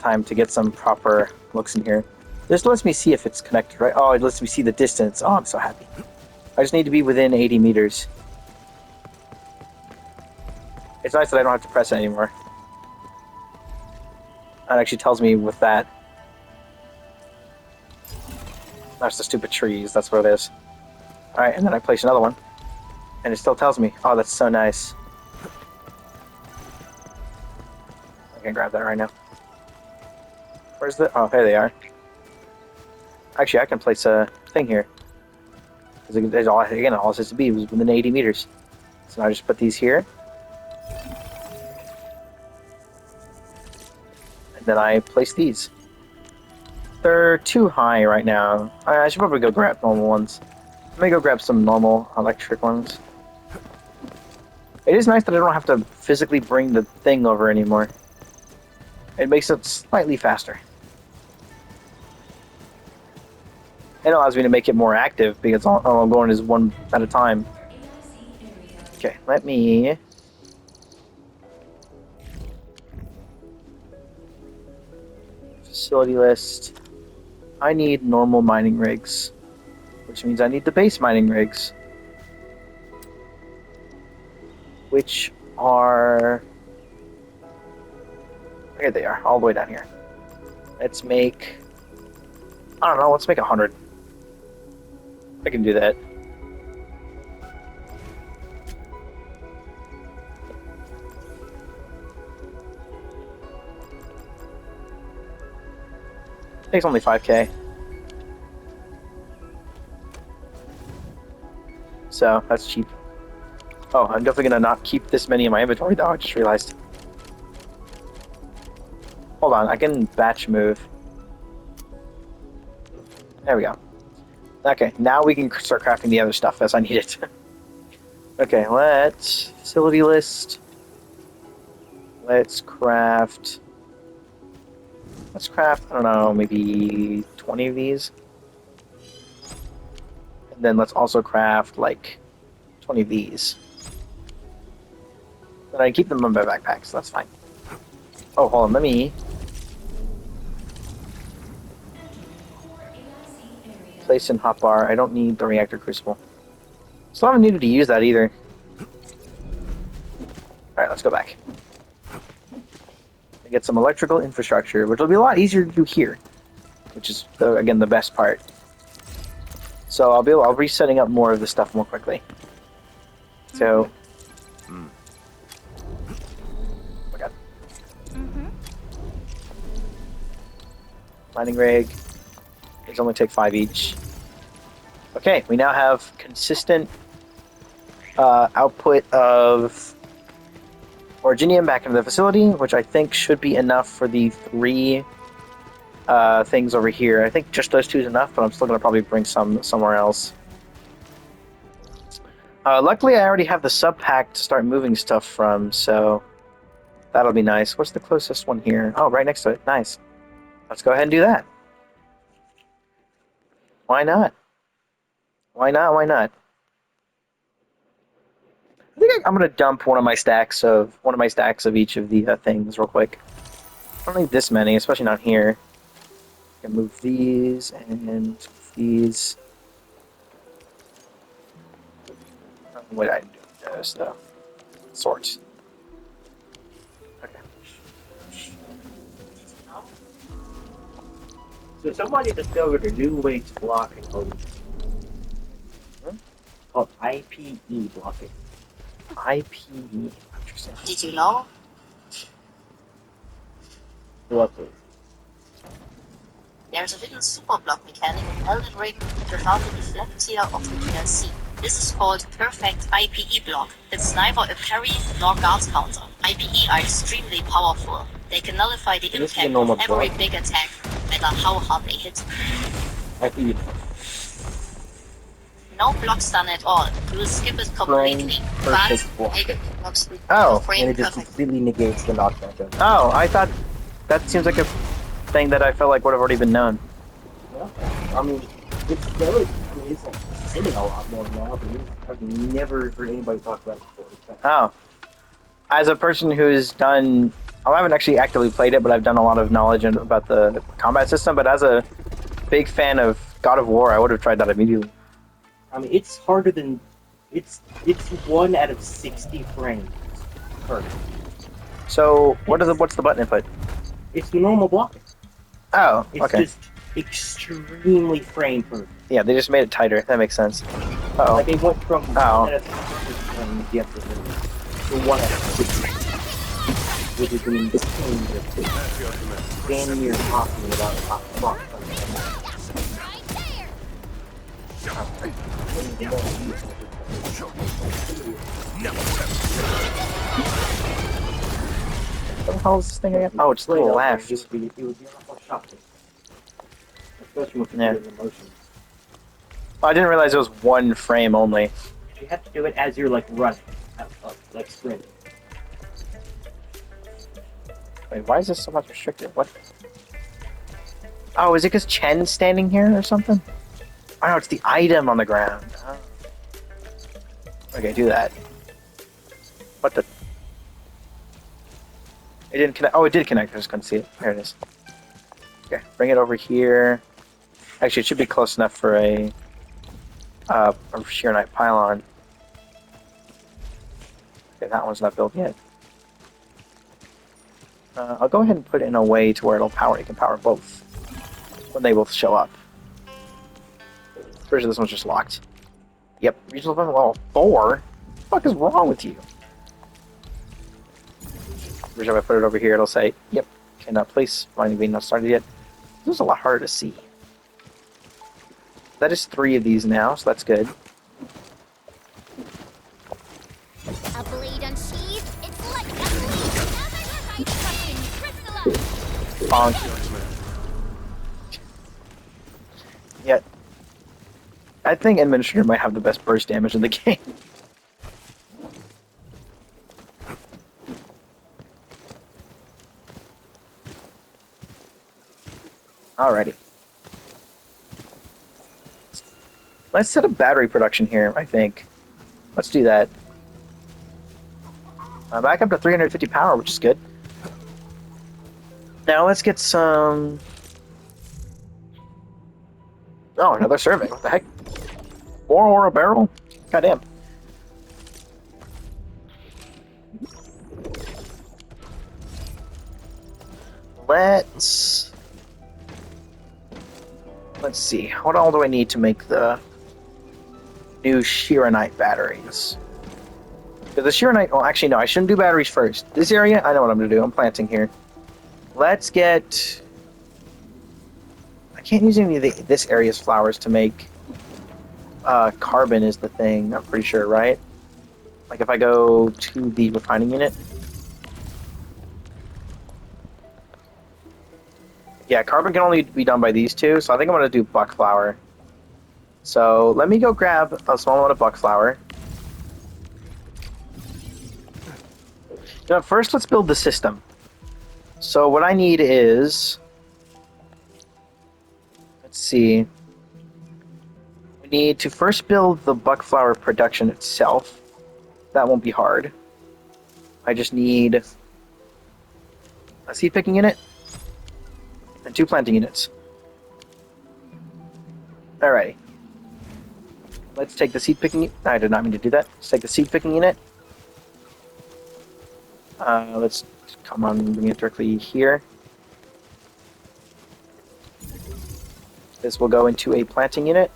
time to get some proper looks in here. This lets me see if it's connected, right? Oh, it lets me see the distance. Oh, I'm so happy. I just need to be within 80 meters. It's nice that I don't have to press it anymore. It actually tells me with that. That's the stupid trees. That's what it is. Alright, and then I place another one. And it still tells me. Oh, that's so nice. I can grab that right now. Where's the... Oh, there they are. Actually, I can place a thing here. Because all it has to be was within 80 meters. So I just put these here. And then I place these. They're too high right now. I should probably go grab normal ones. Let me go grab some normal electric ones. It is nice that I don't have to physically bring the thing over anymore. It makes it slightly faster. It allows me to make it more active because all I'm going is one at a time. Okay, let me... Facility list. I need normal mining rigs, which means I need the base mining rigs, which are... Here they are, all the way down here. Let's make... I don't know, let's make 100. I can do that. Takes only 5k. So, that's cheap. Oh, I'm definitely gonna not keep this many in my inventory though, I just realized. Hold on, I can batch move. There we go. Okay, now we can start crafting the other stuff as I need it. Okay, let's... Facility list. Let's craft... Let's craft, I don't know, maybe 20 of these. And then let's also craft, like, 20 of these. Then I can keep them in my backpack, so that's fine. Oh, hold on, let me... Place in hotbar. I don't need the reactor crucible. Still haven't needed to use that either. Alright, let's go back. Get some electrical infrastructure, which will be a lot easier to do here. Which is, again, the best part. So I'll be setting up more of this stuff more quickly. So... Oh my god. Mining rig. These only take 5 each. Okay, we now have consistent output of originium back into the facility, which I think should be enough for the 3 things over here. I think just those 2 is enough, but I'm still going to probably bring some somewhere else. Luckily, I already have the sub pack to start moving stuff from, so that'll be nice. What's the closest one here? Oh, right next to it. Nice. Let's go ahead and do that. Why not? Why not? Why not? I think I'm gonna dump one of my stacks of each of the things real quick. I don't need this many, especially not here. I can move these and these. What I do those though? Sort. Okay. So somebody discovered a new way to block an odor. Called IPE blocking. IPE. Interesting. Did you know? What is? There's a hidden super block mechanic in Elden Ring without the deflector of the DLC. This is called Perfect IPE block. It's neither a parry nor guard counter. IPE are extremely powerful. They can nullify the impact of every big attack, no matter how hard they hit. IPE. No block stun at all. You'll skip it completely. But it blocks the Oh, frame And it just perfect. completely negates the knockback of it. Oh, I thought that seems like a thing that I felt like would have already been known. Yeah. I mean, it's very, it's like saying a lot more now, but I've never heard anybody talk about it before. Oh. As a person who's done I haven't actually actively played it, but I've done a lot of knowledge about the combat system. But as a big fan of God of War, I would have tried that immediately. I mean, it's harder than it's 1 out of 60 frames. Perfect. So what's the button input? It's the normal blocking. Oh, It's okay. just extremely frame perfect. Yeah, they just made it tighter. That makes sense. Uh-oh. Like it went from 1 Oh. out of 60 frames yesterday to 1 out of 60. Which is an insane difference. Damn near talking about a top block. What the hell is this thing again? Oh, it's to the left. It would be a lot more shocking. Especially with Yeah. the motion. Oh, I didn't realize it was 1 frame only. You have to do it as you're like running, like sprinting. Wait, why is this so much restricted? What? Oh, is it because Chen's standing here or something? Oh no, it's the item on the ground. Oh. Okay, do that. What the? It didn't connect. Oh, it did connect. I just couldn't see it. There it is. Okay, bring it over here. Actually, it should be close enough for a sheer knight pylon. Okay, that one's not built yet. I'll go ahead and put it in a way to where it'll power. It can power both when they both show up. Pretty sure this one's just locked. Yep, regional weapon level 4. What the fuck is wrong with you? Every time I put it over here, it'll say, "Yep, cannot place. Mining being not started yet." This is a lot harder to see. That is 3 of these now, so that's good. A blade unsheathed, it's like a blade. Now my trust in crystallize. Bonk. Yeah. I think Administrator might have the best burst damage in the game. Alrighty. Let's set up battery production here, I think. Let's do that. Back up to 350 power, which is good. Now let's get some... Oh, another survey. What the heck? More ore a barrel? Goddamn. Let's see. What all do I need to make the new Shiranite batteries? Because the Shiranite... Well, actually, no. I shouldn't do batteries first. This area, I know what I'm going to do. I'm planting here. Let's get... I can't use any of this area's flowers to make... carbon is the thing, I'm pretty sure, right? Like if I go to the refining unit. Yeah, carbon can only be done by these two, so I think I'm going to do buck flower. So let me go grab a small amount of buck flower. Now, first, let's build the system. So what I need is... Let's see. We need to first build the buck flower production itself. That won't be hard. I just need a seed picking unit and 2 planting units. Alrighty. Let's take the seed picking... I did not mean to do that. Let's take the seed picking unit. Let's come on, bring it directly here. This will go into a planting unit.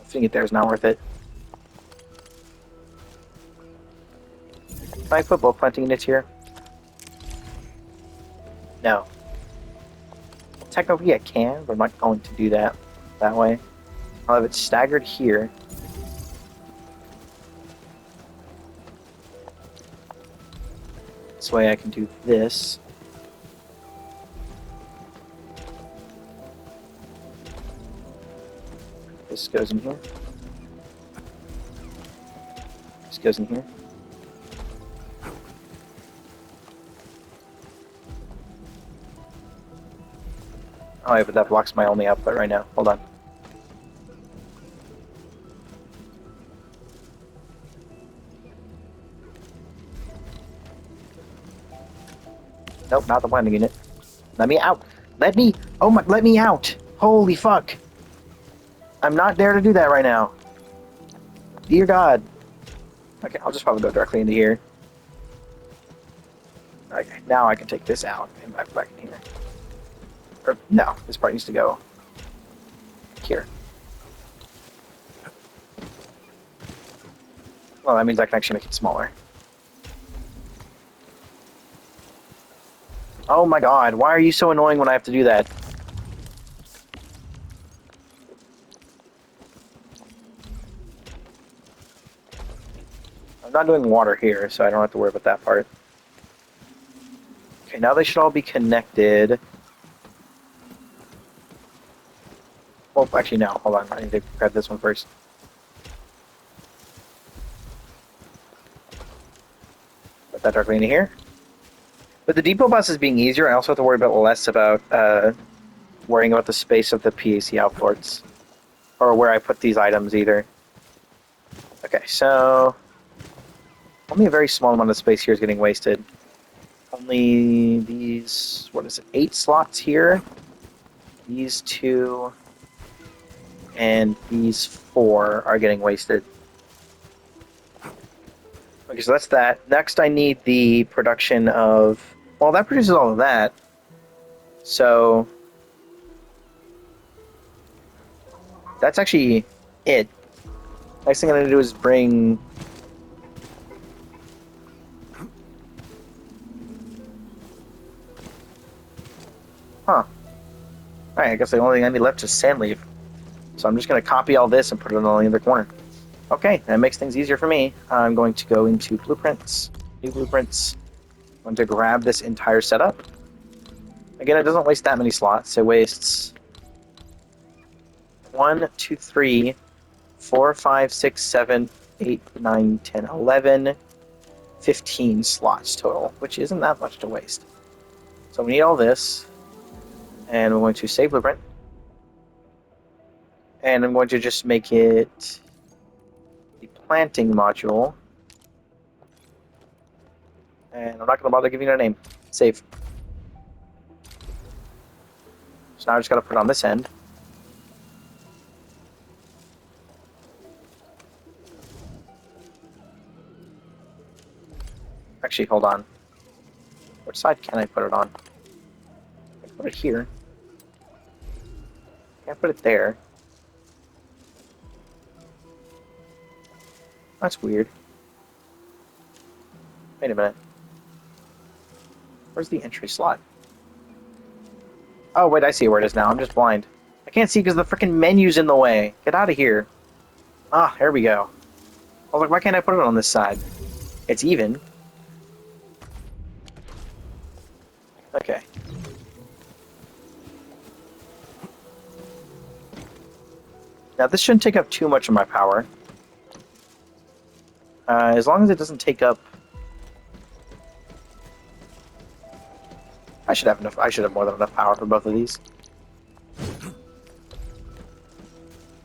Fitting it there is not worth it. Can I put both planting units here? No. Technically I can, but I'm not going to do that way. I'll have it staggered here. This way I can do this. This goes in here. This goes in here. Oh, yeah, but that blocks my only output right now. Hold on. Nope, not the blending unit. Let me out. Let me. Oh my. Let me out. Holy fuck. I'm not there to do that right now. Dear God. Okay, I'll just probably go directly into here. Okay, now I can take this out and back in here. Or, no, this part needs to go here. Well, that means I can actually make it smaller. Oh my God, why are you so annoying when I have to do that? I'm not doing water here, so I don't have to worry about that part. Okay, now they should all be connected. Well, actually, no. Hold on. I need to grab this one first. Put that directly into here. With the depot buses being easier, I also have to worry about less about worrying about the space of the PAC outports. Or where I put these items, either. Okay, so... only a very small amount of space here is getting wasted. Only these... what is it? 8 slots here. These 2... and these 4 are getting wasted. Okay, so that's that. Next, I need the production of... well, that produces all of that. So... that's actually it. Next thing I'm going to do is bring... huh. Alright, I guess the only thing I need left is sand leaf. So I'm just going to copy all this and put it on the other corner. Okay, that makes things easier for me. I'm going to go into blueprints, new blueprints. I'm going to grab this entire setup. Again, it doesn't waste that many slots. It wastes 1, 2, 3, 4, 5, 6, 7, 8, 9, 10, 11, 15 slots total, which isn't that much to waste. So we need all this, and we're going to save blueprint. And I'm going to just make it the planting module. And I'm not going to bother giving it a name. Save. So now I just got to put it on this end. Actually, hold on. Which side can I put it on? I can put it here. Can't put it there. That's weird. Wait a minute. Where's the entry slot? Oh, wait, I see where it is now. I'm just blind. I can't see because the freaking menu's in the way. Get out of here. Ah, here we go. I was like, why can't I put it on this side? It's even. Okay. Now, this shouldn't take up too much of my power. As long as it doesn't take up... I should have enough. I should have more than enough power for both of these.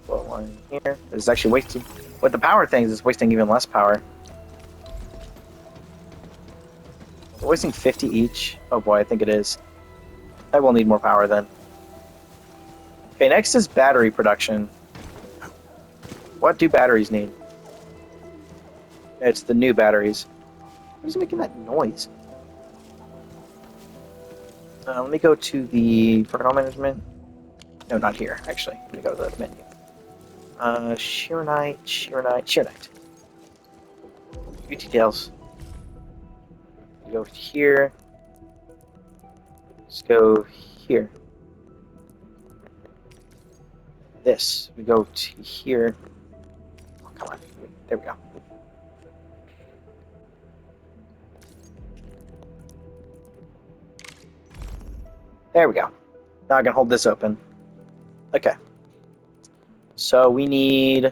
Well, one here. This is actually wasting... with the power things, it's wasting even less power. We're wasting 50 each. Oh boy, I think it is. I will need more power then. Okay, next is battery production. What do batteries need? It's the new batteries. Who's making that noise? Let me go to the protocol management. No, not here, actually. Let me go to the menu. Sheer Knight. Few details. We go here. Let's go here. This. We go to here. Oh, come on. There we go. There we go. Now I can hold this open. Okay. So we need...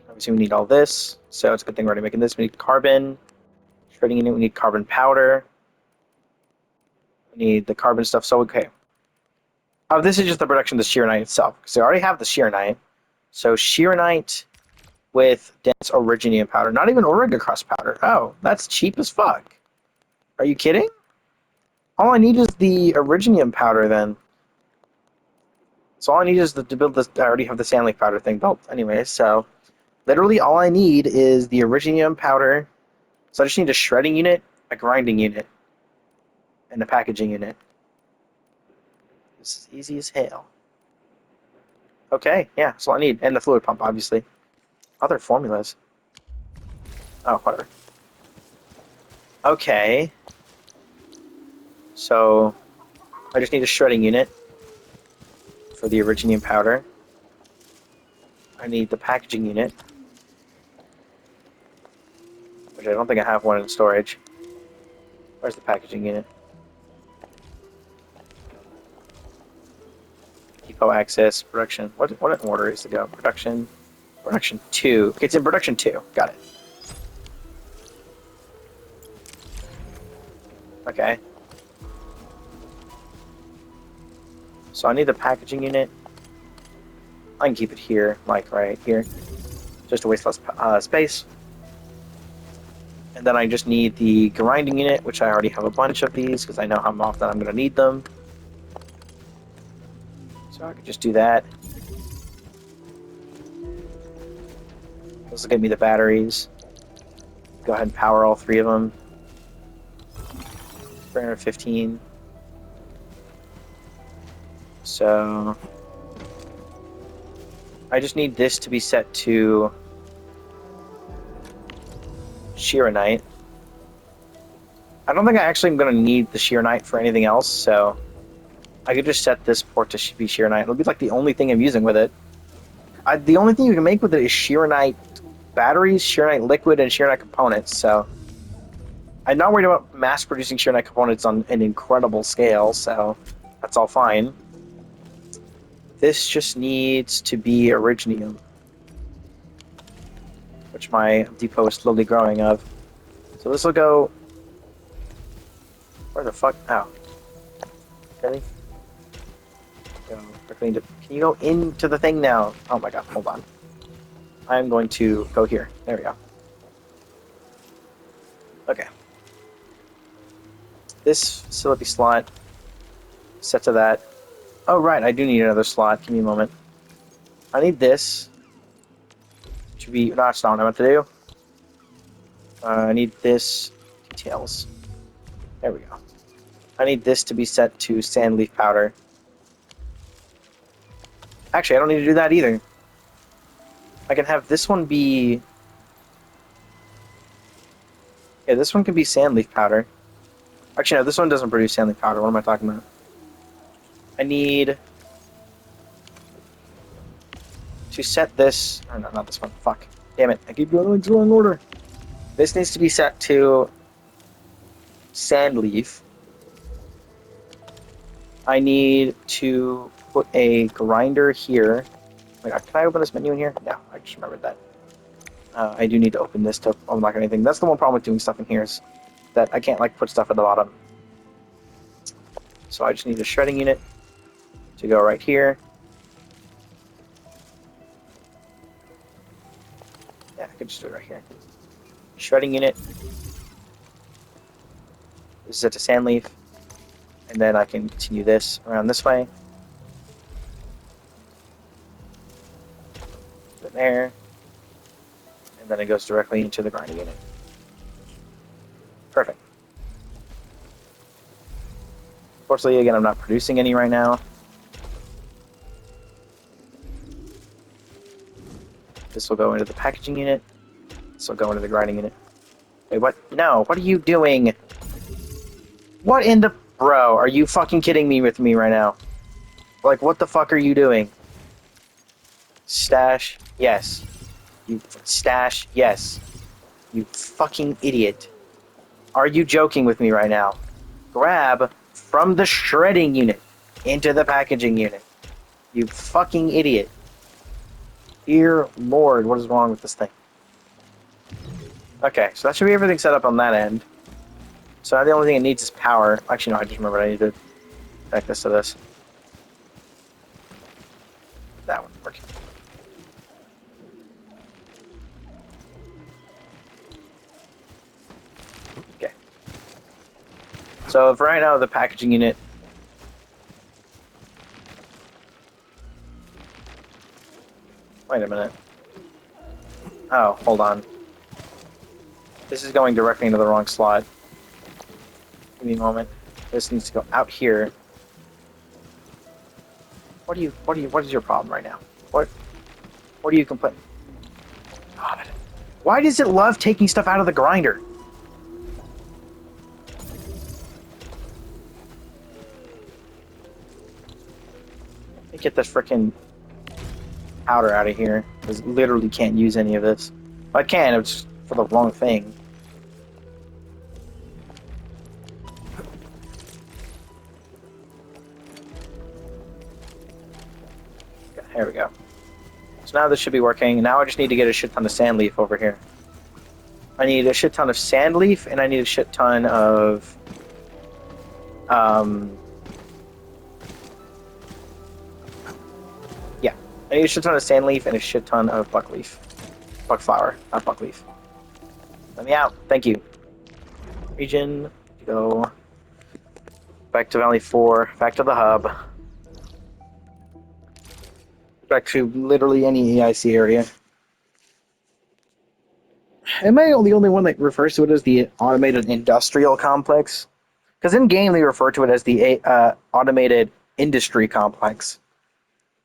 obviously we need all this. So it's a good thing we're already making this. We need carbon. Shredding unit. We need carbon powder. We need the carbon stuff. So, okay. Oh, this is just the production of the Sheer Knight itself. Because I already have the Sheer Knight. So Sheer Knight with dense originium powder. Not even Origa crust powder. Oh, that's cheap as fuck. Are you kidding? All I need is the originium powder then. So all I need is to build this. I already have the sandleaf powder thing built anyway, so literally all I need is the originium powder. So I just need a shredding unit, a grinding unit, and a packaging unit. This is easy as hell. Okay, yeah, that's all I need. And the fluid pump, obviously. Other formulas. Oh, whatever. Okay. So I just need a shredding unit for the originium powder. I need the packaging unit, which I don't think I have one in storage. Where's the packaging unit? Depot access, production. What order is to go? Production 2. Okay, it's in production 2. Got it. Okay. So I need the packaging unit. I can keep it here, like right here, just to waste less space. And then I just need the grinding unit, which I already have a bunch of these because I know how often I'm going to need them. So I could just do that. This will give me the batteries. Go ahead and power all 3 of them. 315. So I just need this to be set to Sheeranite. I don't think I actually am going to need the Sheeranite for anything else, so I could just set this port to be Sheeranite. It'll be like the only thing I'm using with it. The only thing you can make with it is Sheeranite batteries, Sheeranite liquid, and Sheeranite components, so I'm not worried about mass producing Sheeranite components on an incredible scale, so that's all fine. This just needs to be Originium, which my depot is slowly growing of. So this will go... Where the fuck? Oh. Really? Go quickly into... Can you go into the thing now? Oh my god, hold on. I'm going to go here. There we go. Okay. This facility slot, set to that. Oh right, I do need another slot. Give me a moment. I need this to be... No, that's not what I meant to do. I need this... Details. There we go. I need this to be set to sandleaf powder. Actually, I don't need to do that either. I can have this one be... Yeah, this one can be sandleaf powder. Actually, no, this one doesn't produce sandleaf powder. What am I talking about? I need to set this... Oh, no, not this one. Fuck. Damn it. I keep going into the wrong order. This needs to be set to sandleaf. I need to put a grinder here. Wait, can I open this menu in here? No, I just remembered that. I do need to open this to unlock anything. That's the one problem with doing stuff in here is that I can't like put stuff at the bottom. So I just need a shredding unit to go right here. Yeah, I could just do it right here. Shredding unit. This is set to sandleaf. And then I can continue this around this way. Put it there. And then it goes directly into the grinding unit. Perfect. Fortunately, again, I'm not producing any right now. This will go into the packaging unit. This will go into the grinding unit. Wait, what? No, what are you doing? What in the... Bro, are you fucking kidding me with me right now? Like, what the fuck are you doing? Stash, yes. You stash, yes. You fucking idiot. Are you joking with me right now? Grab from the shredding unit into the packaging unit. You fucking idiot. Dear Lord, what is wrong with this thing? Okay, so that should be everything set up on that end. So now the only thing it needs is power. Actually, no, I just remembered I need to connect this to this. That one working. So for right now, the packaging unit. Wait a minute. Oh, hold on. This is going directly into the wrong slot. Give me a moment. This needs to go out here. What is your problem right now? What are you complaining? God. Why does it love taking stuff out of the grinder? Let me get this frickin' powder out of here. Because literally can't use any of this. I can, it's for the wrong thing. There we go. So now this should be working. Now I just need to get a shit ton of sand leaf over here. I need a shit ton of sand leaf, and I need a shit ton of... Yeah. I need a shit ton of sand leaf and a shit ton of buckleaf. Buckflower, not buckleaf. Let me out. Thank you. Region. Go. Back to Valley 4. Back to the hub. Back to literally any AIC area. Am I the only one that refers to it as the automated industrial complex? Because in game they refer to it as the automated industry complex.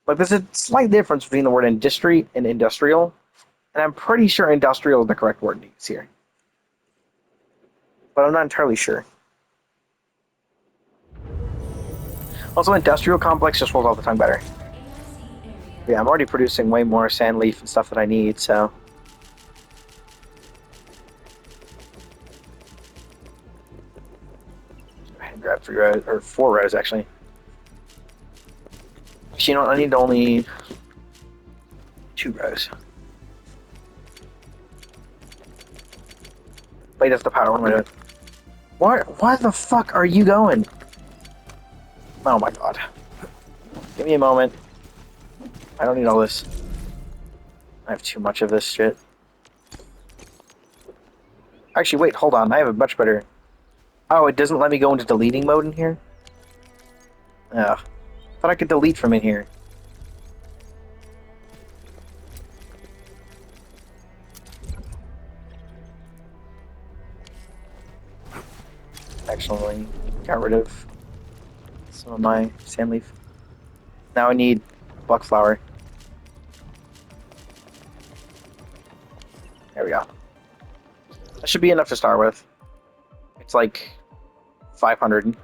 Like there's a slight difference between the word industry and industrial, and I'm pretty sure industrial is the correct word to use here. But I'm not entirely sure. Also, industrial complex just rolls off the tongue better. Yeah, I'm already producing way more sand leaf and stuff that I need, so... Go ahead and grab 3 rows, or 4 rows, actually. Actually, you know what, I need only 2 rows. Wait, that's the power, what am I doing? Why the fuck are you going? Oh my god. Give me a moment. I don't need all this. I have too much of this shit. Actually, wait, hold on. I have a much better... Oh, it doesn't let me go into deleting mode in here? Ugh. Thought I could delete from in here. Actually, got rid of some of my sand leaf. Now I need buckflower. There we go. That should be enough to start with. It's like 500.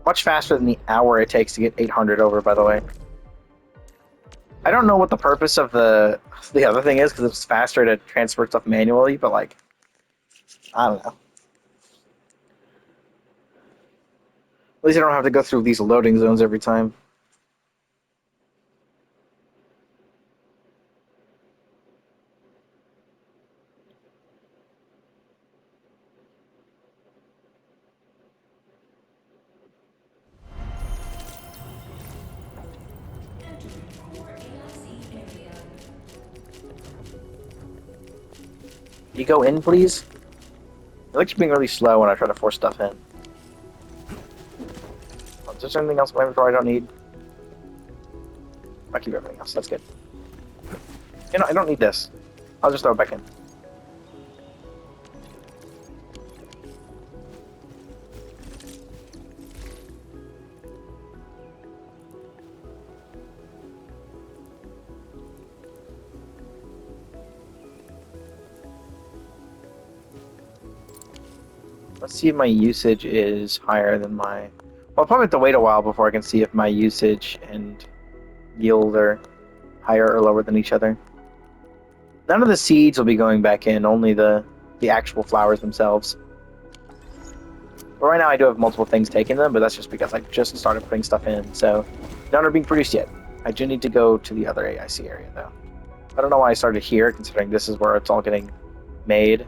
Much faster than the hour it takes to get 800 over, by the way. I don't know what the purpose of the other thing is, because it's faster to transfer stuff manually, but like, I don't know. At least I don't have to go through these loading zones every time. Can you go in, please? It looks being really slow when I try to force stuff in. Is there anything else in my inventory I don't need? I'll keep everything else. That's good. You know, I don't need this. I'll just throw it back in. Let's see if my usage is higher than my... Well, I'll probably have to wait a while before I can see if my usage and yield are higher or lower than each other. None of the seeds will be going back in, only the actual flowers themselves. But right now I do have multiple things taking them, but that's just because I just started putting stuff in, so none are being produced yet. I do need to go to the other AIC area, though. I don't know why I started here, considering this is where it's all getting made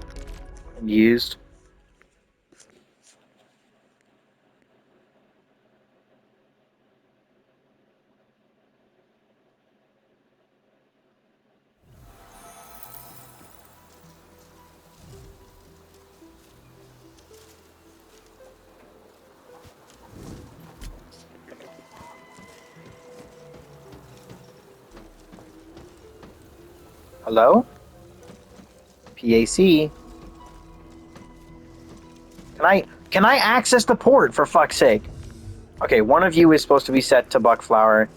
and used. Hello? PAC. Can I access the port, for fuck's sake? Okay, one of you is supposed to be set to Buckflower,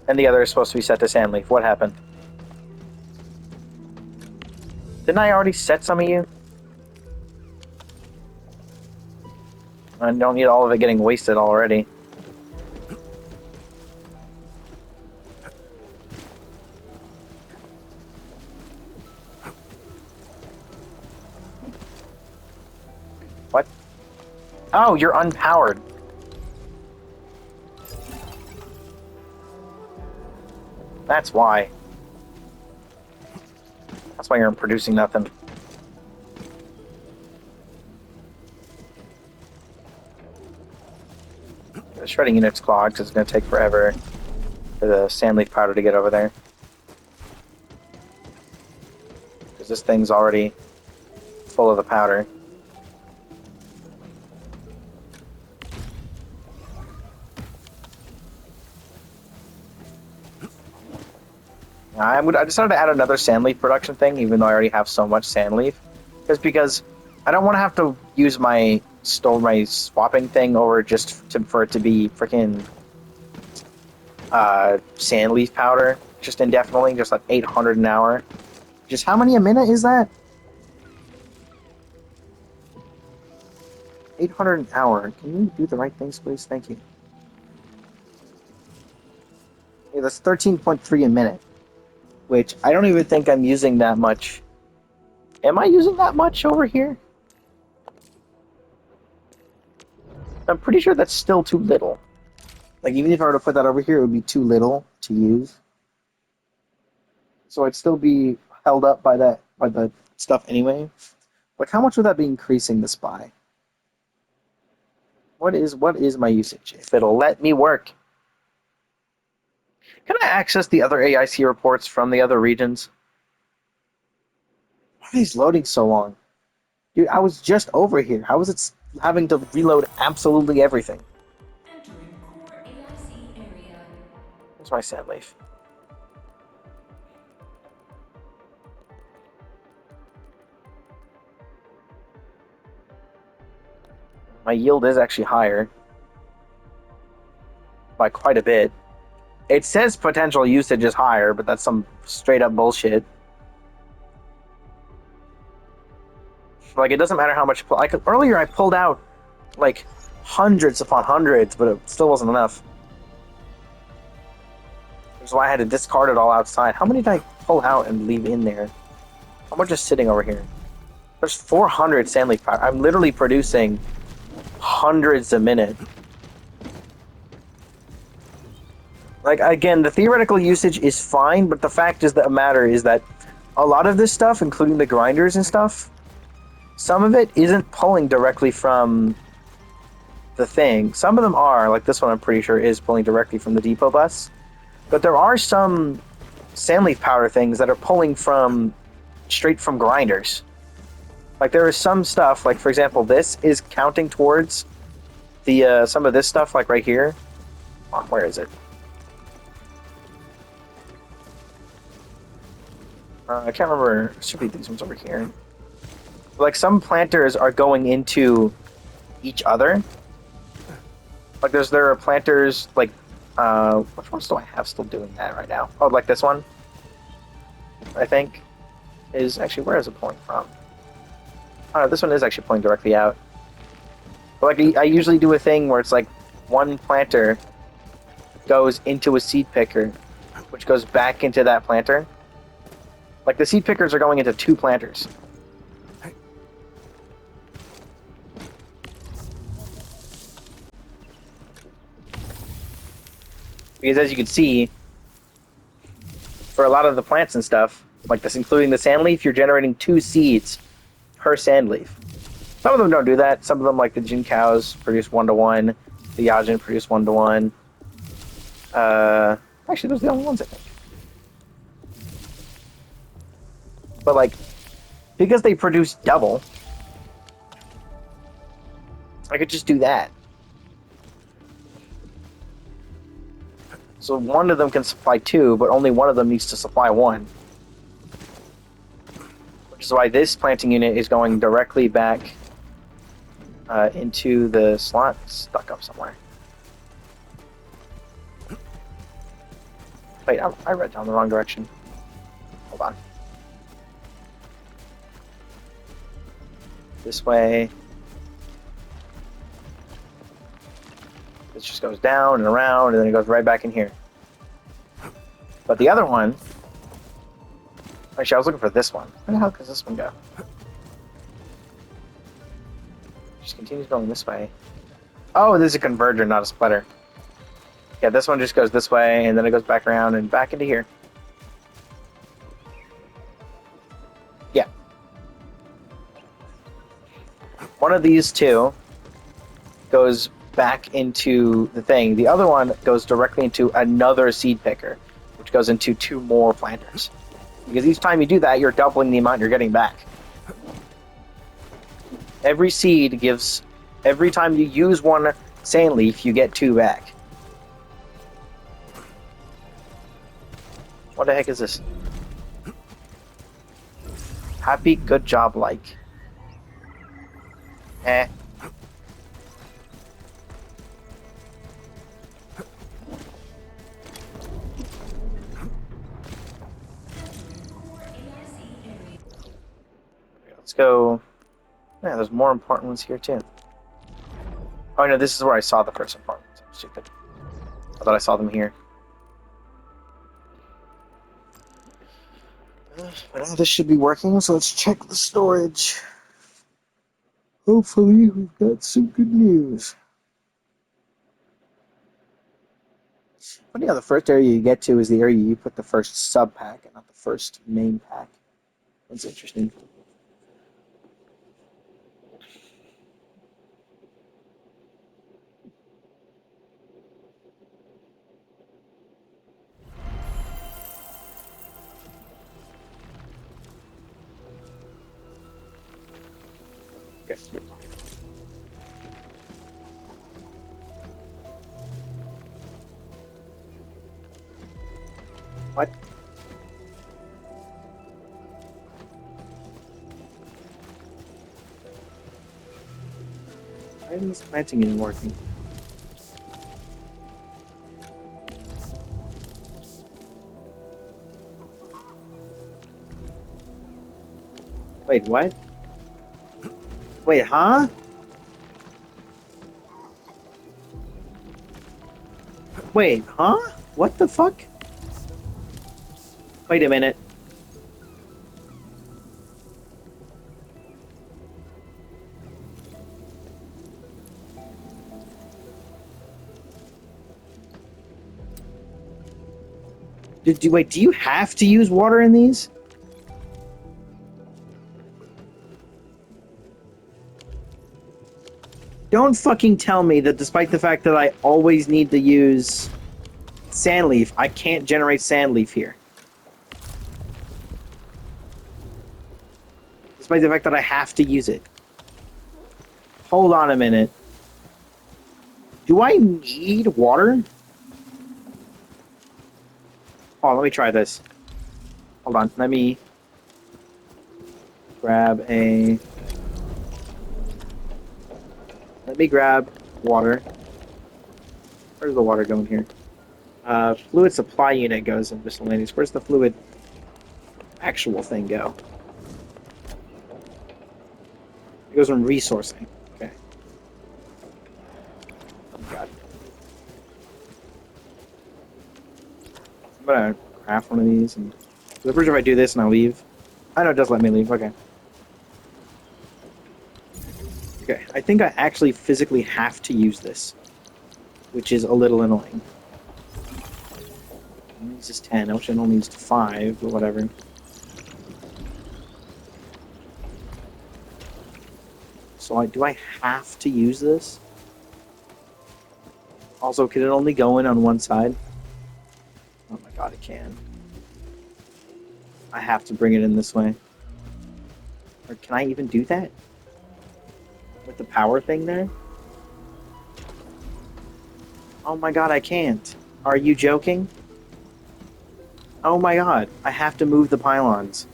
and the other is supposed to be set to Sandleaf. What happened? Didn't I already set some of you? I don't need all of it getting wasted already. What? Oh, you're unpowered. That's why. That's why you're producing nothing. The shredding unit's clogged because it's going to take forever for the Sandleaf powder to get over there. Because this thing's already full of the powder. I decided to add another Sandleaf production thing, even though I already have so much Sandleaf. Just because I don't want to have to use my swapping thing over for it to be freaking Sandleaf powder just indefinitely, just like 800 an hour. Just how many a minute is that? 800 an hour. Can you do the right things, please? Thank you. Yeah, that's 13.3 a minute. Which I don't even think I'm using that much. Am I using that much over here? I'm pretty sure that's still too little. Like, even if I were to put that over here, it would be too little to use. So I'd still be held up by the stuff anyway. Like, how much would that be increasing this by? What is my usage? If it'll let me work. Can I access the other AIC reports from the other regions? Why are these loading so long? Dude, I was just over here. How is it having to reload absolutely everything? Entering core AIC area. Where's my Sandleaf? My yield is actually higher. By quite a bit. It says potential usage is higher, but that's some straight up bullshit. Like, it doesn't matter how much... earlier I pulled out, like, hundreds upon hundreds, but it still wasn't enough. Which is why I had to discard it all outside. How many did I pull out and leave in there? How much is sitting over here? There's 400 Sandleaf powder. I'm literally producing hundreds a minute. Like, again, the theoretical usage is fine, but the fact is that matter is that a lot of this stuff, including the grinders and stuff, some of it isn't pulling directly from the thing. Some of them are, like this one I'm pretty sure is pulling directly from the depot bus. But there are some Sandleaf powder things that are pulling straight from grinders. Like, there is some stuff, like for example, this is counting towards the some of this stuff, like right here. Oh, where is it? I can't remember. It should be these ones over here. Like, some planters are going into each other. Like, there are planters, like, which ones do I have still doing that right now? Oh, like this one, I think, is actually, where is it pulling from? Oh, this one is actually pulling directly out. But, like, I usually do a thing where it's like one planter goes into a seed picker, which goes back into that planter. Like, the seed pickers are going into two planters. Because as you can see, for a lot of the plants and stuff, like this, including the Sandleaf, you're generating 2 seeds per Sandleaf. Some of them don't do that. Some of them, like the Jin cows, produce 1-to-1. The Yajin produce 1-to-1. Actually, those are the only ones, I think. But, like, because they produce double, I could just do that. So one of them can supply 2, but only one of them needs to supply 1. Which is why this planting unit is going directly back into the slot stuck up somewhere. Wait, I read down the wrong direction. Hold on. This way. This just goes down and around, and then it goes right back in here. But the other one... Actually, I was looking for this one. Where the hell does this one go? Just continues going this way. Oh, this is a converger, not a splitter. Yeah, this one just goes this way, and then it goes back around and back into here. Yeah. One of these two goes back into the thing. The other one goes directly into another seed picker, which goes into 2 more planters. Because each time you do that, you're doubling the amount you're getting back. Every seed gives... Every time you use 1 sand leaf, you get 2 back. What the heck is this? Happy, good job, like. Eh. Let's go. Yeah, there's more important ones here too. Oh no, this is where I saw the first important ones. I'm stupid. I thought I saw them here. But now this should be working, so let's check the storage. Hopefully we've got some good news. Funny how the first area you get to is the area you put the first sub pack and not the first main pack. That's interesting. Okay. What? Why isn't this planting even working? Wait, what? Wait, huh? Wait, huh? What the fuck? Wait a minute. Wait, do you have to use water in these? Don't fucking tell me that despite the fact that I always need to use sandleaf, I can't generate sandleaf here. Despite the fact that I have to use it. Hold on a minute. Do I need water? Oh, let me try this. Hold on, let me grab a... Let me grab water. Where's the water going here? Fluid supply unit goes in miscellaneous. Where's the fluid actual thing go? It goes in resourcing. Okay. Oh god. I'm gonna craft one of these and... The bridge if I do this and I leave. I know it does let me leave, okay. Okay, I think I actually physically have to use this, which is a little annoying. This is 10, I wish I only used 5, but whatever. So do I have to use this? Also, can it only go in on one side? Oh my god, it can. I have to bring it in this way. Or can I even do that? With the power thing there? Oh my god, I can't. Are you joking? Oh my god, I have to move the pylons.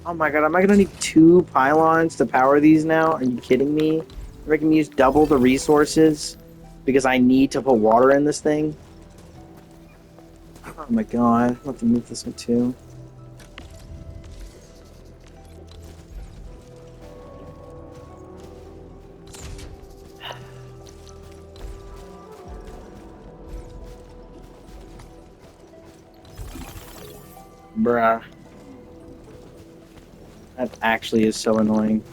Oh my god, am I gonna need 2 pylons to power these now? Are you kidding me? You're making me use double the resources because I need to put water in this thing? Oh my god, I'll have to move this one too. Bruh. That actually is so annoying.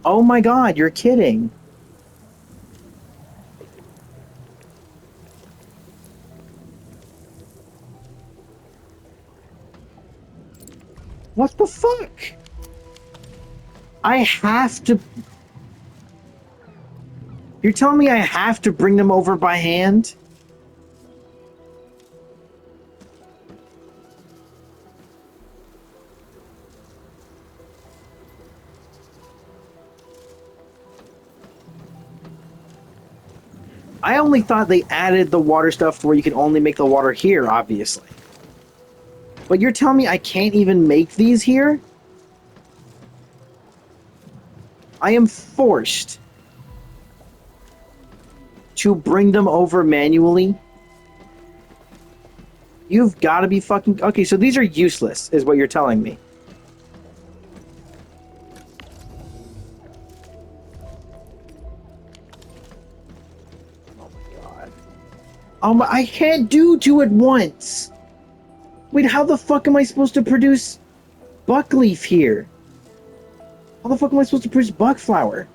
Oh my god, you're kidding. What the fuck? I have to... You're telling me I have to bring them over by hand? I only thought they added the water stuff where you can only make the water here, obviously. But you're telling me I can't even make these here? I am forced to bring them over manually. You've got to be fucking... Okay, so these are useless, is what you're telling me. Oh my god. I can't do 2 at once! Wait, how the fuck am I supposed to produce buckleaf here? How the fuck am I supposed to produce buckflower?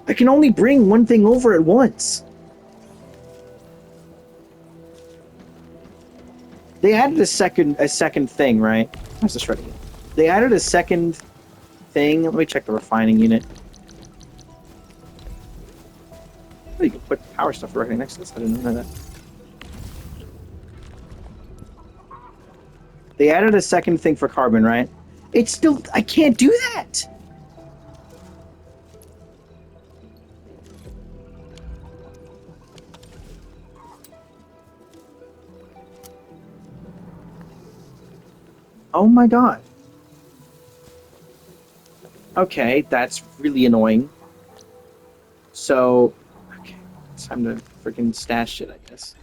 I can only bring one thing over at once. They added a second thing, right? How's this ready? They added a second thing. Let me check the refining unit. Oh, you can put power stuff directly next to this. I didn't know that. They added a second thing for carbon, right? It's still... I can't do that! Oh my god. Okay, that's really annoying. So... Okay, it's time to freaking stash it, I guess.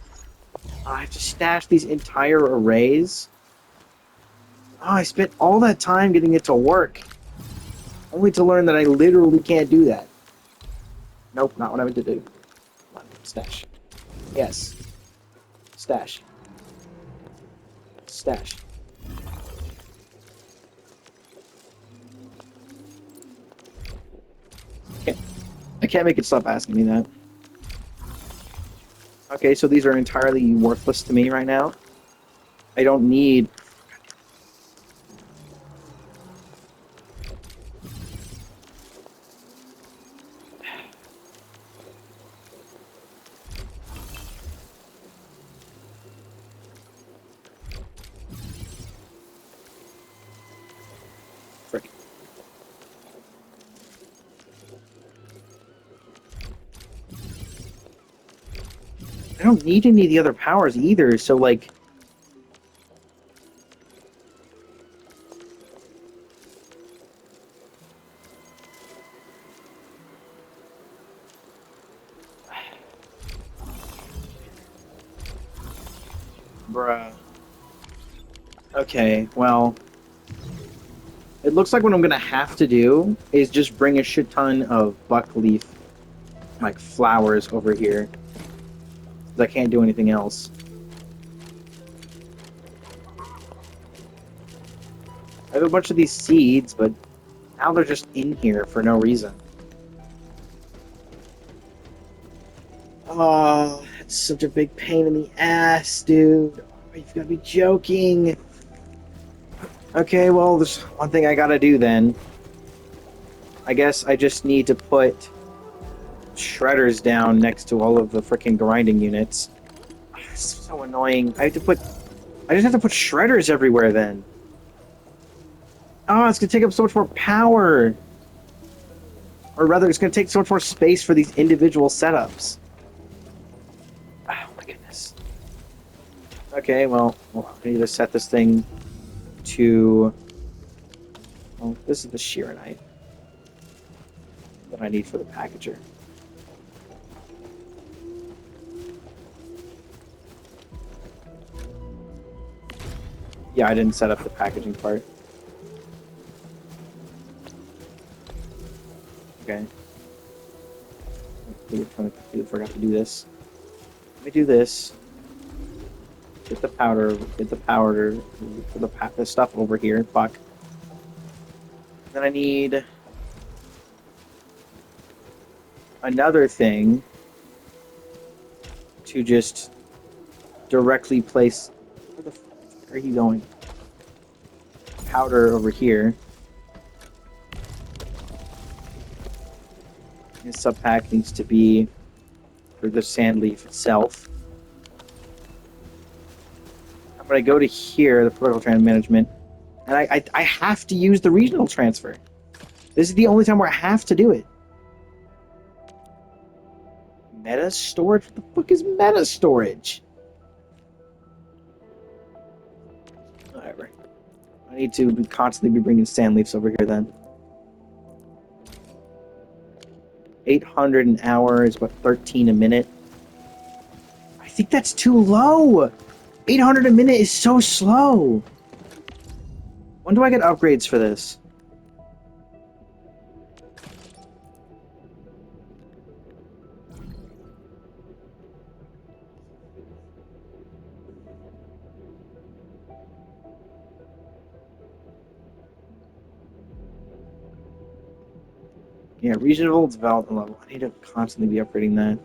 I have to stash these entire arrays? Oh, I spent all that time getting it to work. Only to learn that I literally can't do that. Nope, not what I meant to do. Come on, stash. Yes. Stash. Stash. I can't make it stop asking me that. Okay, so these are entirely worthless to me right now. I don't need... Frick. I don't need any of the other powers either, so like... Bruh. Okay, well... It looks like what I'm gonna have to do is just bring a shit ton of buckleaf, like, flowers over here. I can't do anything else. I have a bunch of these seeds, but now they're just in here for no reason. Oh, it's such a big pain in the ass, dude. Oh, you've got to be joking. Okay, well, there's one thing I gotta do then. I guess I just need to put shredders down next to all of the freaking grinding units. It's so annoying. I just have to put shredders everywhere then. Oh, it's gonna take up so much more power. Or rather, it's going to take so much more space for these individual setups. Oh my goodness. Okay, well, I need to set this thing to... Well, this is the Sheeranite that I need for the packager. Yeah, I didn't set up the packaging part. Okay. I completely forgot to do this. Let me do this. Get the powder. Put the stuff over here. Fuck. Then I need another thing to just directly place. Where the fuck are you going? Powder over here. This sub-pack needs to be for the sand leaf itself. I'm going to go to here, the political transfer management, and I have to use the regional transfer. This is the only time where I have to do it. Meta storage? What the fuck is meta storage? Whatever. I need to constantly be bringing sand leaves over here then. 800 an hour is what, 13 a minute? I think that's too low! 800 a minute is so slow! When do I get upgrades for this? Yeah, regional development level. I need to constantly be upgrading that.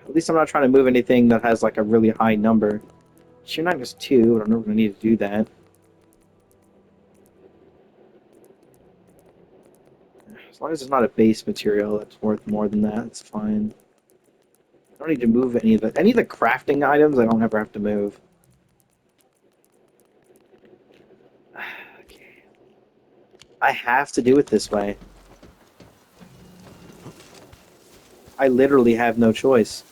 At least I'm not trying to move anything that has like a really high number. Sheer 9 is 2, but I'm never going to need to do that. As long as it's not a base material that's worth more than that, it's fine. I don't need to move any of the crafting items. I don't ever have to move. Okay. I have to do it this way. I literally have no choice.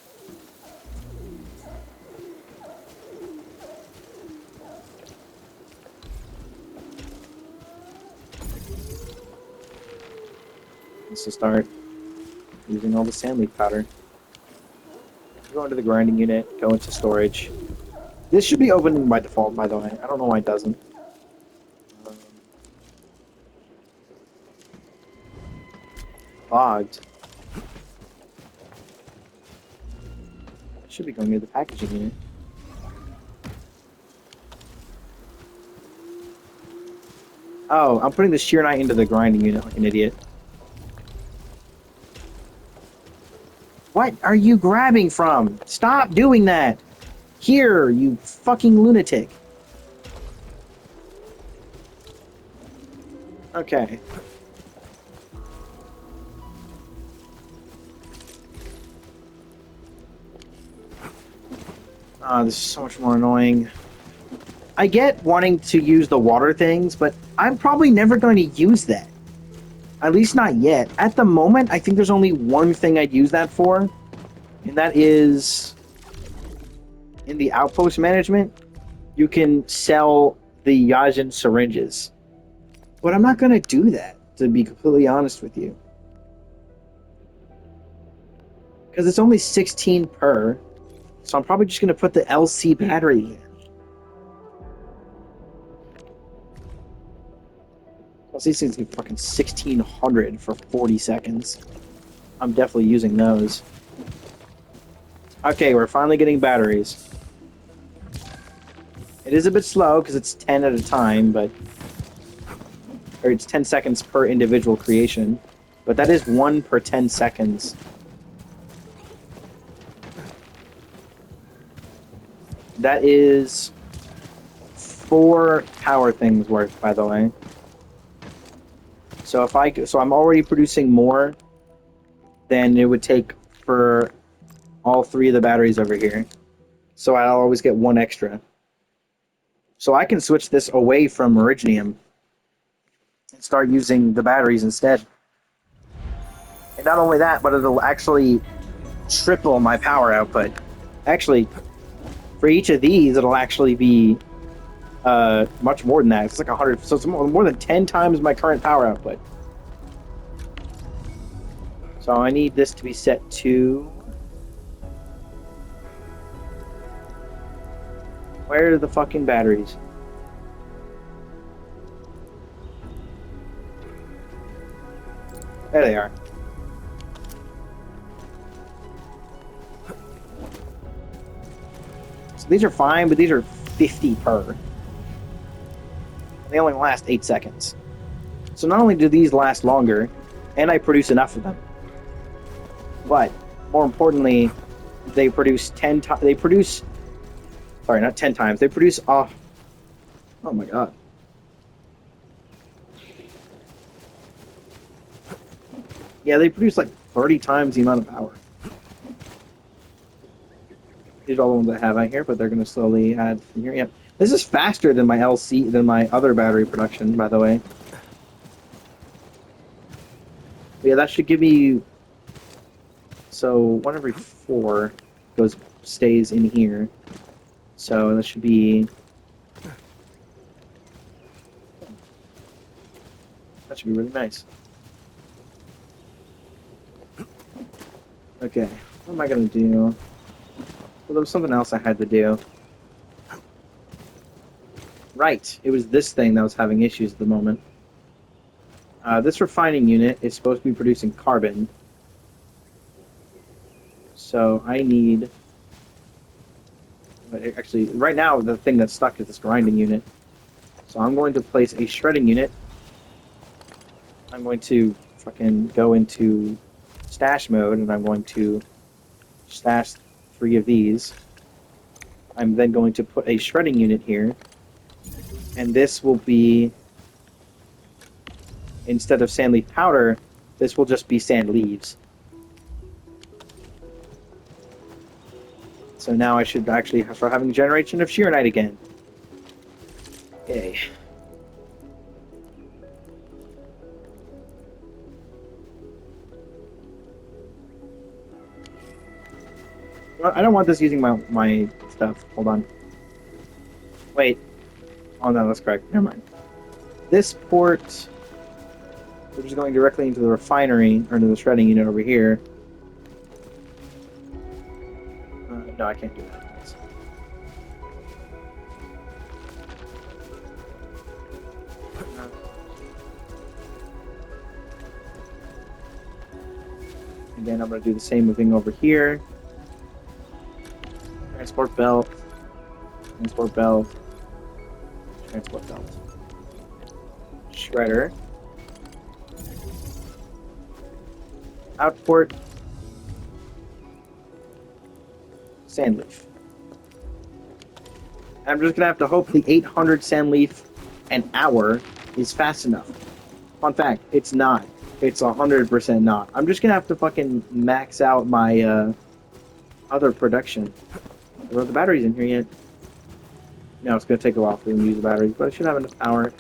Let's just start using all the sand leaf powder. Go into the grinding unit, go into storage. This should be opening by default, by the way. I don't know why it doesn't. Logged. Should be going near the packaging unit. Oh, I'm putting the shear knight into the grinding unit like an idiot. What are you grabbing from? Stop doing that! Here, you fucking lunatic. Okay. This is so much more annoying. I get wanting to use the water things, but I'm probably never going to use that. At least not yet. At the moment, I think there's only one thing I'd use that for, and that is in the outpost management, you can sell the Yajin syringes. But I'm not going to do that, to be completely honest with you. Because it's only 16 per, so I'm probably just going to put the LC battery in. These things get fucking 1600 for 40 seconds. I'm definitely using those. Okay, we're finally getting batteries. It is a bit slow because it's 10 at a time, but... Or it's 10 seconds per individual creation. But that is 1 per 10 seconds. That is 4 power things worth, by the way. So I'm already producing more than it would take for all 3 of the batteries over here. So I'll always get 1 extra. So I can switch this away from Originium. start using the batteries instead. And not only that, but it'll actually triple my power output. Actually, for each of these, it'll actually be much more than that. It's like 100, so it's more than 10 times my current power output. So I need this to be set to... Where are the fucking batteries? There they are. So these are fine, but these are 50 per. They only last 8 seconds. So not only do these last longer, and I produce enough of them, but more importantly, they produce 10 times. They produce, sorry, not 10 times. They produce. Oh my god. Yeah, they produce like 30 times the amount of power. These are all the ones I have out here, but they're going to slowly add from here. Yep. This is faster than my LC, than my other battery production, by the way. But yeah, that should give me... So, 1 every 4 stays in here. So, that should be... That should be really nice. Okay, what am I going to do? Well, there was something else I had to do. Right, it was this thing that was having issues at the moment. This refining unit is supposed to be producing carbon. So I need... Actually, right now, the thing that's stuck is this grinding unit. So I'm going to place a shredding unit. I'm going to fucking go into stash mode, and I'm going to stash 3 of these. I'm then going to put a shredding unit here. And this will be... Instead of sand leaf powder, this will just be sand leaves. So now I should actually start having a generation of shearonite again. Okay. I don't want this using my stuff. Hold on. Wait. Oh no, that's correct. Never mind. This port... Which is going directly into the refinery, or into the shredding unit over here. No, I can't do that. Again, I'm going to do the same moving over here. Transport belt. Transport belt. Transport belt. Shredder. Outport. Sand leaf. I'm just gonna have to hope the 800 sand leaf an hour is fast enough. Fun fact, it's not. It's 100% not. I'm just gonna have to fucking max out my other production. Are the batteries in here yet? No, it's gonna take a while for them to use the batteries, but I should have enough power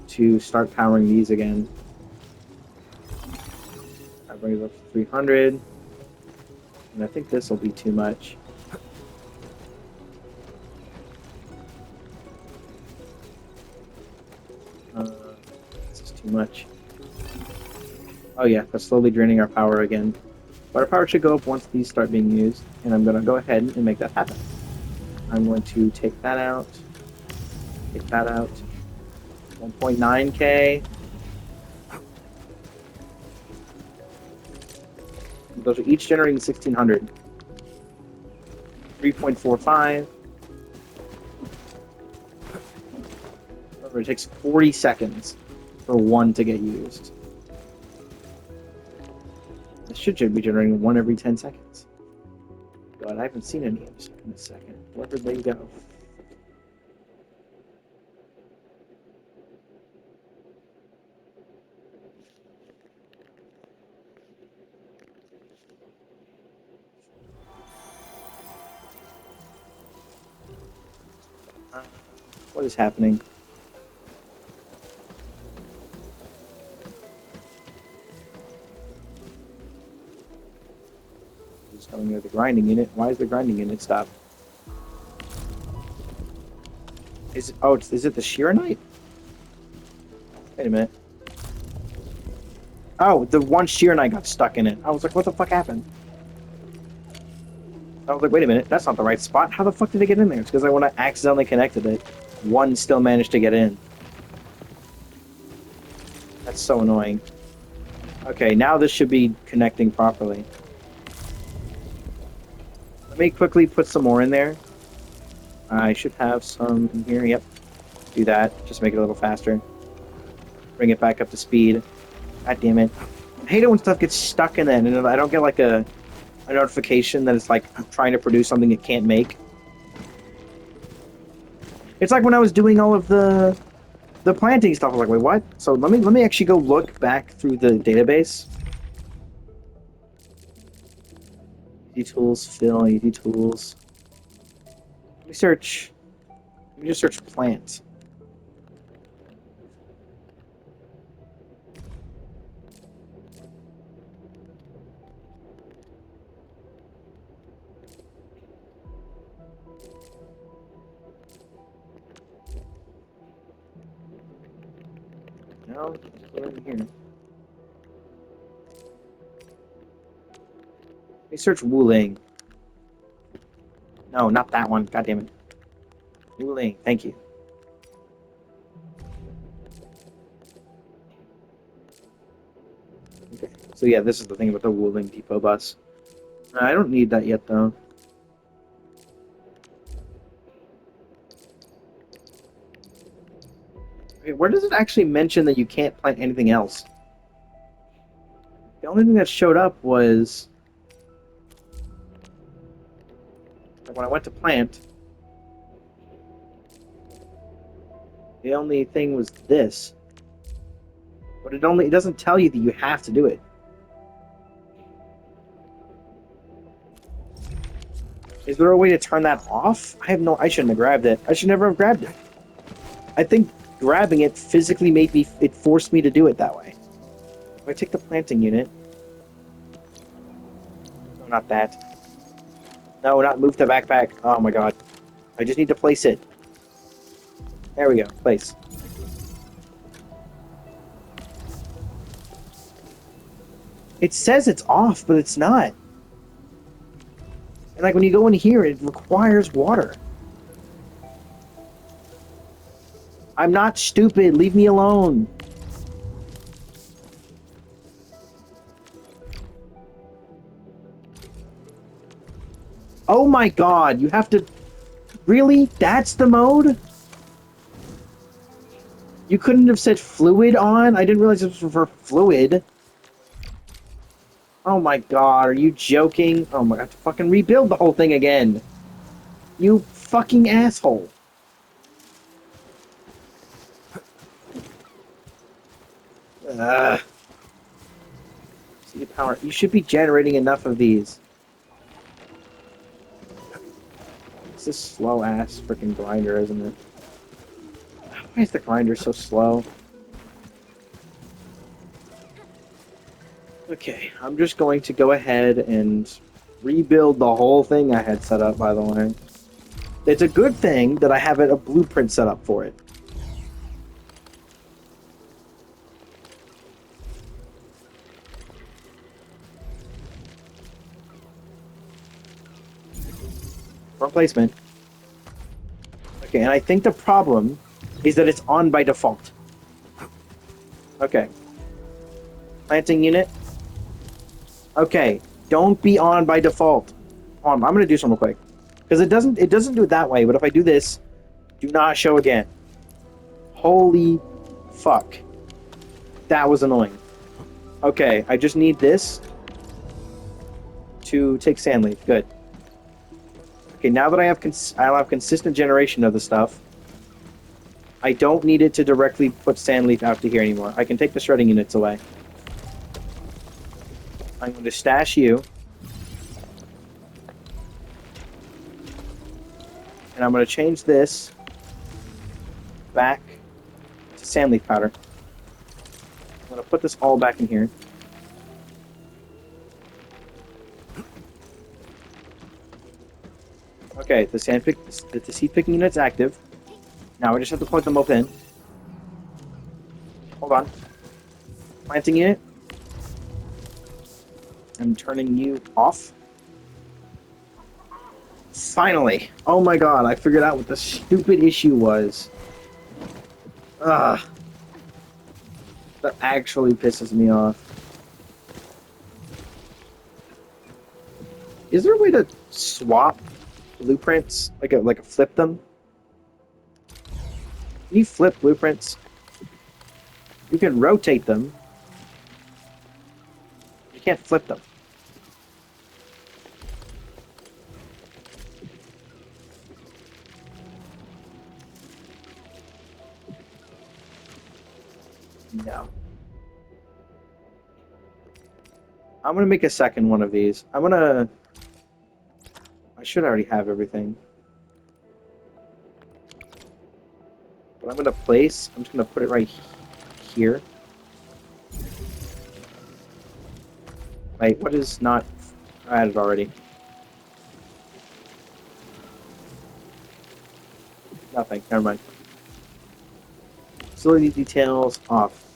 to start powering these again. That brings up to 300. And I think this will be too much. This is too much. Oh yeah, that's slowly draining our power again. But our power should go up once these start being used, and I'm going to go ahead and make that happen. I'm going to take that out. Take that out. 1.9k. Those are each generating 1600. 3.45. Remember, it takes 40 seconds for one to get used. This should be generating 1 every 10 seconds. But I haven't seen any in a second. Where did they go? What is happening? grinding unit. Why is the grinding unit stop? Is it, oh, is it the Sheer Knight? Wait a minute. Oh, the one Sheer Knight got stuck in it. I was like, what the fuck happened? I was like, wait a minute, that's not the right spot. How the fuck did it get in there? It's because when I accidentally connected it, one still managed to get in. That's so annoying. Okay, now this should be connecting properly. Let me quickly put some more in there. I should have some in here, yep. Do that, just make it a little faster. Bring it back up to speed. God damn it. I hate it when stuff gets stuck in it and I don't get like a notification that it's like trying to produce something it can't make. It's like when I was doing all of the planting stuff. I was like, wait, what? So let me actually go look back through the database. Easy tools, fill, easy tools. Let me search. Let me just search plant. No, it's over here. Let me search Wuling. No, not that one. God damn it. Wuling, thank you. Okay, so yeah, this is the thing about the Wuling depot bus. I don't need that yet, though. Okay, where does it actually mention that you can't plant anything else? The only thing that showed up was like when I went to plant. The only thing was this, but it doesn't tell you that you have to do it. Is there a way to turn that off? I shouldn't have grabbed it. I should never have grabbed it. I think grabbing it physically it forced me to do it that way. If I take the planting unit. No, not that. No, not move the backpack. Oh my god. I just need to place it. There we go. Place. It says it's off, but it's not. And like when you go in here, it requires water. I'm not stupid. Leave me alone. Oh my god, you have to... Really? That's the mode? You couldn't have said fluid on? I didn't realize it was for fluid. Oh my god, are you joking? Oh my, I have to fucking rebuild the whole thing again. You fucking asshole. See power. You should be generating enough of these. It's this slow ass freaking grinder, isn't it? Why is the grinder so slow? Okay, I'm just going to go ahead and rebuild the whole thing I had set up, by the way. It's a good thing that I have a blueprint set up for it. Replacement. Okay, and I think the problem is that it's on by default. Okay. Planting unit. Okay, don't be on by default. I'm gonna do something real quick. Because it doesn't do it that way, but if I do this, do not show again. Holy fuck. That was annoying. Okay, I just need this to take sand leaf. Good. Okay, now that I'll have consistent generation of the stuff, I don't need it to directly put sand leaf out to here anymore. I can take the shredding units away. I'm going to stash you. And I'm going to change this back to sand leaf powder. I'm going to put this all back in here. Okay, the seed picking unit's active. Now we just have to plug them both in. Hold on. Planting unit. I'm turning you off. Finally! Oh my god, I figured out what the stupid issue was. Ugh. That actually pisses me off. Is there a way to swap blueprints? Like a flip them? Can you flip blueprints? You can rotate them. You can't flip them. No. I'm gonna make a second one of these. I should already have everything. But I'm just gonna put it right here. Wait, what is not... I had it already. Nothing, never mind. Facility details off.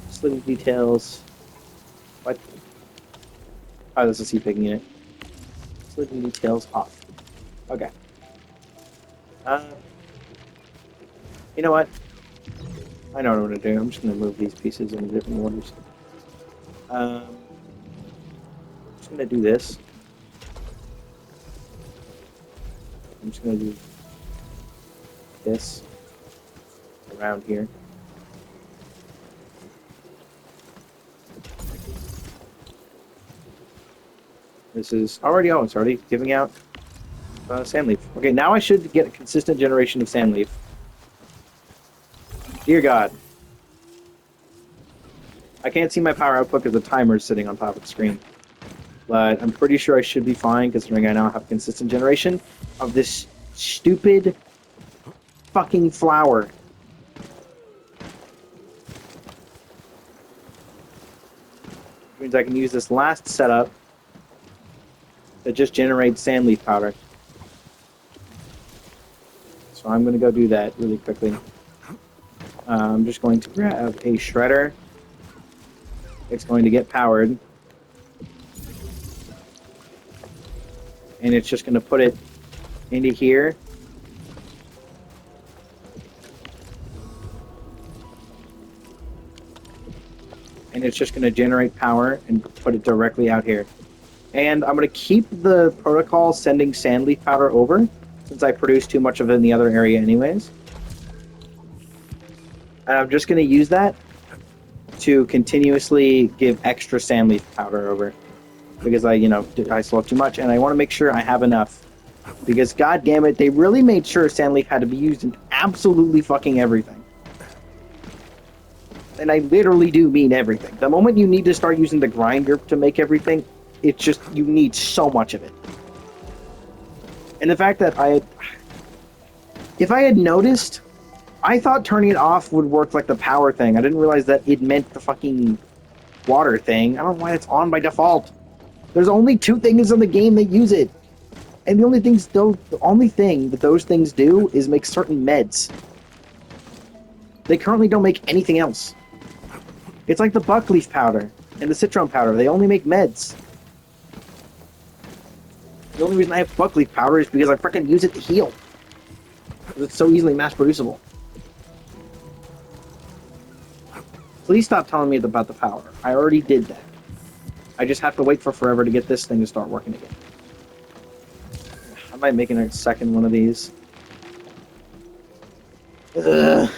Facility details. What? Oh, this is a seed picking unit. Facility details off. Okay. You know what? I know what I'm gonna do. I'm just gonna move these pieces into different orders. I'm just gonna do this. I'm just gonna do this around here. This is already, oh, it's already giving out sand leaf. Okay, now I should get a consistent generation of sand leaf. Dear God. I can't see my power output because the timer is sitting on top of the screen. But I'm pretty sure I should be fine considering I now have consistent generation of this stupid fucking flower. Which means I can use this last setup that just generates sand leaf powder. So I'm going to go do that really quickly. I'm just going to grab a shredder. It's going to get powered. And it's just going to put it into here. And it's just going to generate power and put it directly out here. And I'm going to keep the protocol sending sand leaf powder over, since I produce too much of it in the other area anyways. And I'm just going to use that to continuously give extra sand leaf powder over. Because I still have too much, and I want to make sure I have enough. Because, god damn it, they really made sure sand leaf had to be used in absolutely fucking everything. And I literally do mean everything. The moment you need to start using the grinder to make everything, it's just, you need so much of it. And the fact that if I had noticed, I thought turning it off would work like the power thing. I didn't realize that it meant the fucking water thing. I don't know why it's on by default. There's only 2 things in the game that use it. And the only thing that those things do is make certain meds. They currently don't make anything else. It's like the buckleaf powder and the citron powder. They only make meds. The only reason I have buckleaf powder is because I freaking use it to heal. Because it's so easily mass producible. Please stop telling me about the power. I already did that. I just have to wait for forever to get this thing to start working again. I might make a second one of these. Ugh.